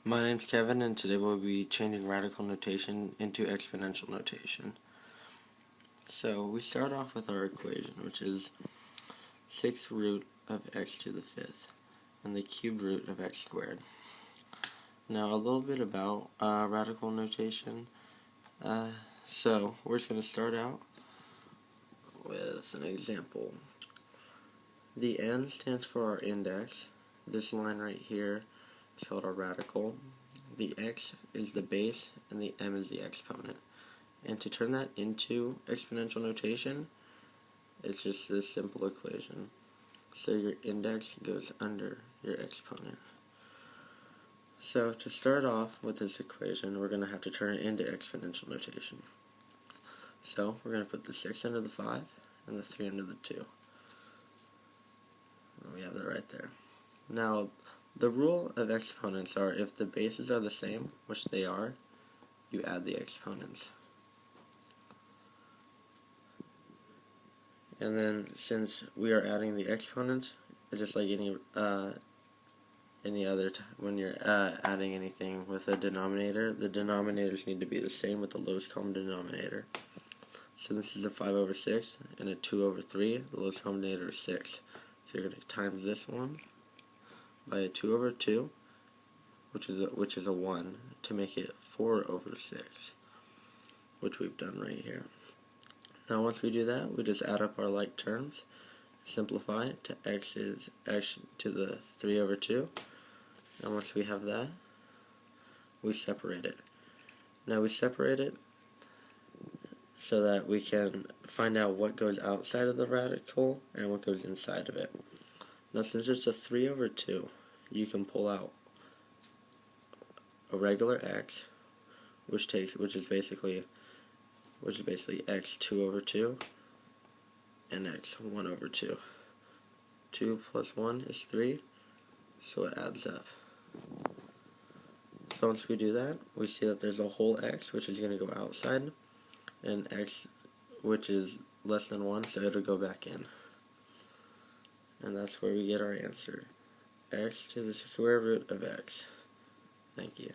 My name's Kevin, and today we'll be changing radical notation into exponential notation. So we start off with our equation, which is 6th root of x to the 5th, and the cubed root of x squared. Now a little bit about radical notation. So we're just going to start out with an example. The n stands for our index. This line right here is called our radical. The x is the base and the m is the exponent. And to turn that into exponential notation, it's just this simple equation. So your index goes under your exponent. So to start off with this equation, we're going to have to turn it into exponential notation. So we're going to put the 6 under the 5 and the 3 under the 2. And we have that right there. Now, the rule of exponents are if the bases are the same, which they are, you add the exponents. And then since we are adding the exponents, it's just like any other when you're adding anything with a denominator, the denominators need to be the same with the lowest common denominator. So this is a 5 over 6 and a 2 over 3. The lowest common denominator is 6. So you're going to times this one by a 2 over 2, which is a 1, to make it 4 over 6, which we've done right here. Now once we do that, we just add up our like terms, simplify it to x is x to the 3 over 2, and once we have that, we separate it. Now we separate it so that we can find out what goes outside of the radical and what goes inside of it. Now since it's a 3 over 2, you can pull out a regular x, which is basically x 2 over 2 and x 1 over 2. 2 plus 1 is 3, so it adds up. So once we do that, we see that there's a whole x, which is going to go outside, and x, which is less than 1, so it'll go back in. And that's where we get our answer. X to the square root of x. Thank you.